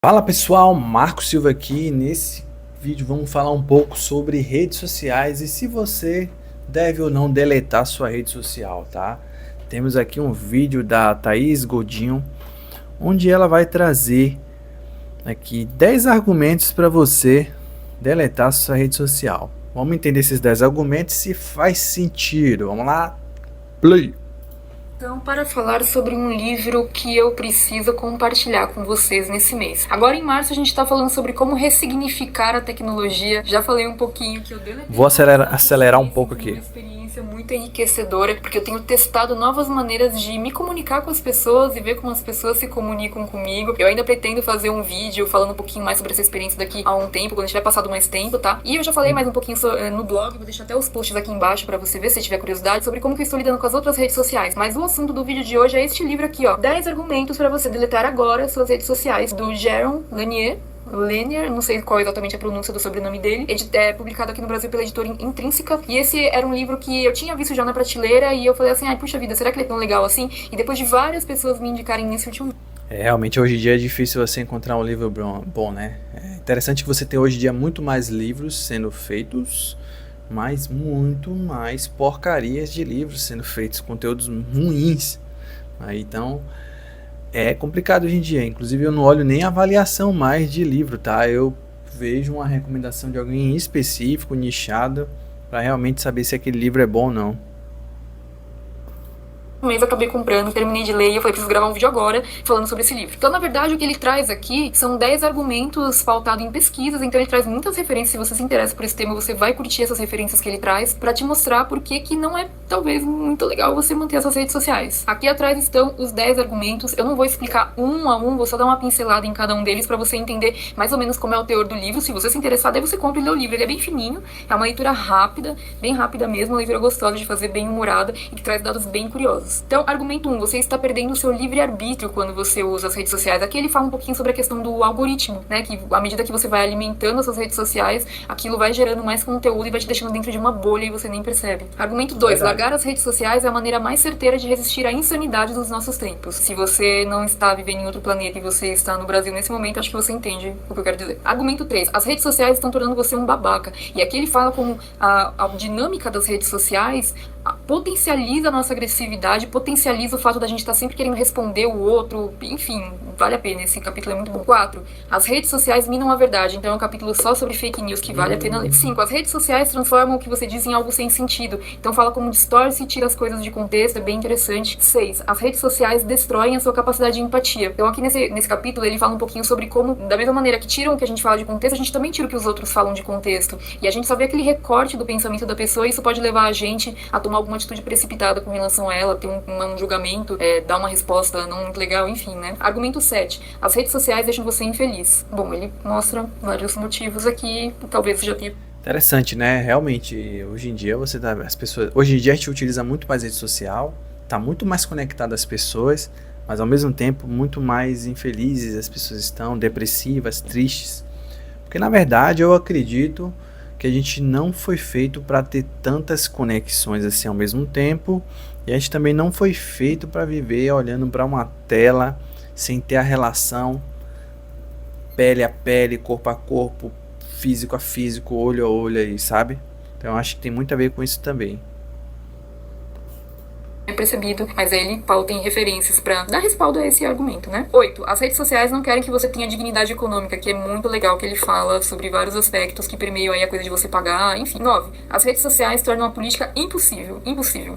Fala pessoal, Marco Silva aqui. Nesse vídeo vamos falar um pouco sobre redes sociais e se você deve ou não deletar sua rede social, tá? Temos aqui um vídeo da Thaís Godinho, onde ela vai trazer aqui 10 argumentos para você deletar sua rede social. Vamos entender esses 10 argumentos se faz sentido. Vamos lá, play! Então, para falar sobre um livro que eu preciso compartilhar com vocês nesse mês. Agora em março a gente está falando sobre como ressignificar a tecnologia. Já falei um pouquinho que eu deletei. Vou acelerar um pouco aqui. Uma experiência muito enriquecedora, porque eu tenho testado novas maneiras de me comunicar com as pessoas e ver como as pessoas se comunicam comigo. Eu ainda pretendo fazer um vídeo falando um pouquinho mais sobre essa experiência daqui a um tempo, quando tiver passado mais tempo, tá? E eu já falei mais um pouquinho no blog, vou deixar até os posts aqui embaixo para você ver se tiver curiosidade sobre como que eu estou lidando com as outras redes sociais. Mas o assunto do vídeo de hoje é este livro aqui, ó. 10 argumentos para você deletar agora suas redes sociais, do Jaron Lanier, não sei qual exatamente a pronúncia do sobrenome dele. É publicado aqui no Brasil pela editora Intrínseca. E esse era um livro que eu tinha visto já na prateleira e eu falei assim, ai, puxa vida, será que ele é tão legal assim? E depois de várias pessoas me indicarem nesse último... Realmente hoje em dia é difícil você encontrar um livro bom, né? É interessante que você tem hoje em dia muito mais livros sendo feitos, mas muito mais porcarias de livros sendo feitos, conteúdos ruins. Então é complicado hoje em dia. Inclusive eu não olho nem avaliação mais de livro, tá? Eu vejo uma recomendação de alguém específico, nichado, para realmente saber se aquele livro é bom ou não. Mês eu acabei comprando, terminei de ler e eu falei, preciso gravar um vídeo agora falando sobre esse livro. Então, na verdade, o que ele traz aqui são 10 argumentos pautados em pesquisas, então ele traz muitas referências. Se você se interessa por esse tema, você vai curtir essas referências que ele traz pra te mostrar por que não é, talvez, muito legal você manter essas redes sociais. Aqui atrás estão os 10 argumentos. Eu não vou explicar um a um, vou só dar uma pincelada em cada um deles pra você entender mais ou menos como é o teor do livro. Se você se interessar, daí você compra e lê o livro. Ele é bem fininho, é uma leitura rápida, bem rápida mesmo, uma leitura gostosa de fazer, bem humorada e que traz dados bem curiosos. Então, argumento 1, você está perdendo o seu livre-arbítrio quando você usa as redes sociais. Aqui ele fala um pouquinho sobre a questão do algoritmo, né? Que à medida que você vai alimentando as suas redes sociais, aquilo vai gerando mais conteúdo e vai te deixando dentro de uma bolha e você nem percebe. Argumento 2, largar as redes sociais é a maneira mais certeira de resistir à insanidade dos nossos tempos. Se você não está vivendo em outro planeta e você está no Brasil nesse momento, acho que você entende o que eu quero dizer. Argumento 3, as redes sociais estão tornando você um babaca. E aqui ele fala como a dinâmica das redes sociais potencializa a nossa agressividade, potencializa o fato da gente estar sempre querendo responder o outro, enfim, vale a pena, esse capítulo é muito bom. 4, as redes sociais minam a verdade, então é um capítulo só sobre fake news que vale a pena ler. 5, as redes sociais transformam o que você diz em algo sem sentido, então fala como distorce e tira as coisas de contexto, é bem interessante. 6, as redes sociais destroem a sua capacidade de empatia. Então aqui nesse capítulo ele fala um pouquinho sobre como, da mesma maneira que tiram o que a gente fala de contexto, a gente também tira o que os outros falam de contexto, e a gente só vê aquele recorte do pensamento da pessoa e isso pode levar a gente a tomar alguma atitude precipitada com relação a ela, ter um julgamento, dar uma resposta não muito legal, enfim, né? Argumento 7. As redes sociais deixam você infeliz. Bom, ele mostra vários motivos aqui, talvez você já tenha... Interessante, né? Realmente, hoje em dia hoje em dia a gente utiliza muito mais rede social, tá muito mais conectado às pessoas, mas ao mesmo tempo muito mais infelizes as pessoas estão, depressivas, tristes. Porque na verdade eu acredito que a gente não foi feito para ter tantas conexões assim ao mesmo tempo, e a gente também não foi feito para viver olhando para uma tela sem ter a relação pele a pele, corpo a corpo, físico a físico, olho a olho aí, sabe? Então eu acho que tem muito a ver com isso também. Percebido, mas aí ele pauta em referências pra dar respaldo a esse argumento, né? 8. As redes sociais não querem que você tenha dignidade econômica, que é muito legal que ele fala sobre vários aspectos que permeiam aí a coisa de você pagar, enfim. 9. As redes sociais tornam a política impossível,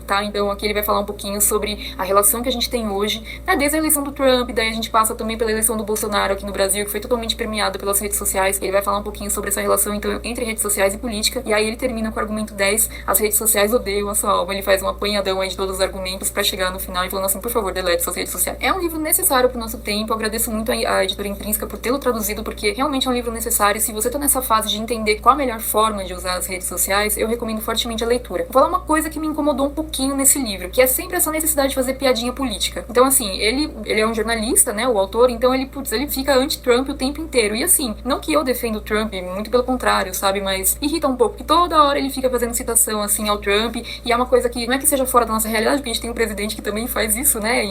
tá? Então aqui ele vai falar um pouquinho sobre a relação que a gente tem hoje, né? Desde a eleição do Trump, daí a gente passa também pela eleição do Bolsonaro aqui no Brasil, que foi totalmente permeada pelas redes sociais. Ele vai falar um pouquinho sobre essa relação, então, entre redes sociais e política, e aí ele termina com o argumento 10, as redes sociais odeiam a sua alma. Ele faz um apanhadão aí de todos os argumentos pra chegar no final e falando assim, por favor, delete suas redes sociais. É um livro necessário pro nosso tempo, eu agradeço muito a editora Intrínseca por tê-lo traduzido, porque realmente é um livro necessário, e se você tá nessa fase de entender qual a melhor forma de usar as redes sociais, eu recomendo fortemente a leitura. Vou falar uma coisa que me incomodou um pouquinho nesse livro, que é sempre essa necessidade de fazer piadinha política. Então assim, ele é um jornalista, né, o autor, então ele fica anti-Trump o tempo inteiro, e assim, não que eu defendo o Trump, muito pelo contrário, sabe, mas irrita um pouco, que toda hora ele fica fazendo citação assim ao Trump, e é uma coisa que não é que seja fora da nossa realidade, porque a gente tem um presidente que também faz isso, né,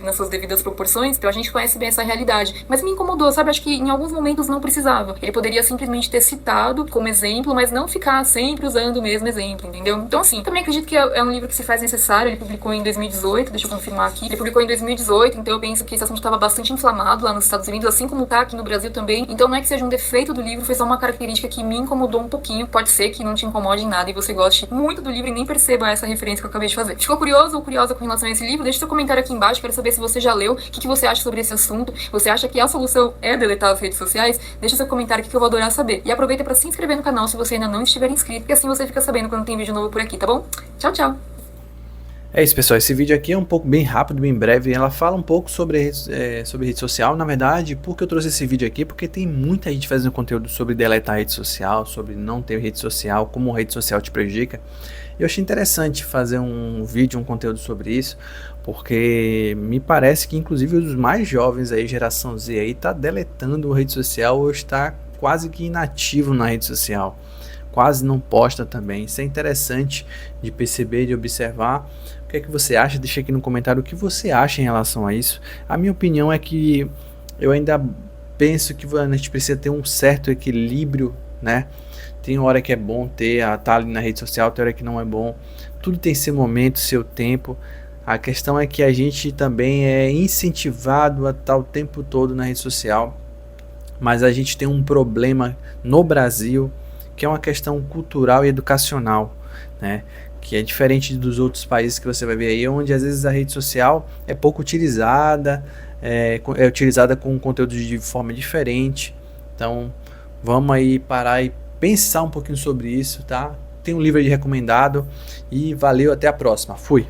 nas suas devidas proporções, então a gente conhece bem essa realidade. Mas me incomodou, sabe? Acho que em alguns momentos não precisava. Ele poderia simplesmente ter citado como exemplo, mas não ficar sempre usando o mesmo exemplo, entendeu? Então, assim, também acredito que é um livro que se faz necessário. Ele publicou em 2018, deixa eu confirmar aqui. Ele publicou em 2018, então eu penso que esse assunto estava bastante inflamado lá nos Estados Unidos, assim como tá aqui no Brasil também. Então não é que seja um defeito do livro, foi só uma característica que me incomodou um pouquinho. Pode ser que não te incomode em nada e você goste muito do livro e nem perceba essa referência que eu acabei de fazer. Ficou curioso ou curiosa com relação a esse livro? Deixa seu comentário aqui embaixo, quero saber se você já leu, o que você acha sobre esse assunto. Você acha que a solução é deletar as redes sociais? Deixa seu comentário aqui que eu vou adorar saber. E aproveita para se inscrever no canal se você ainda não estiver inscrito, porque assim você fica sabendo quando tem vídeo novo por aqui, tá bom? Tchau, tchau! É isso, pessoal. Esse vídeo aqui é um pouco bem rápido, bem breve. Ela fala um pouco sobre rede social. Na verdade, por que eu trouxe esse vídeo aqui? Porque tem muita gente fazendo conteúdo sobre deletar rede social, sobre não ter rede social, como a rede social te prejudica. Eu achei interessante fazer um vídeo, um conteúdo sobre isso, porque me parece que inclusive os mais jovens aí, geração Z aí, tá deletando a rede social ou está quase que inativo na rede social. Quase não posta também. Isso é interessante de perceber, de observar. O que é que você acha? Deixa aqui no comentário o que você acha em relação a isso. A minha opinião é que eu ainda penso que a gente precisa ter um certo equilíbrio, né? Tem hora que é bom estar ali na rede social, tem hora que não é bom. Tudo tem seu momento, seu tempo. A questão é que a gente também é incentivado a estar o tempo todo na rede social. Mas a gente tem um problema no Brasil, que é uma questão cultural e educacional, né? Que é diferente dos outros países que você vai ver aí, onde às vezes a rede social é pouco utilizada, é utilizada com conteúdo de forma diferente. Então vamos aí parar e pensar um pouquinho sobre isso, tá? Tem um livro aí recomendado e valeu, até a próxima. Fui!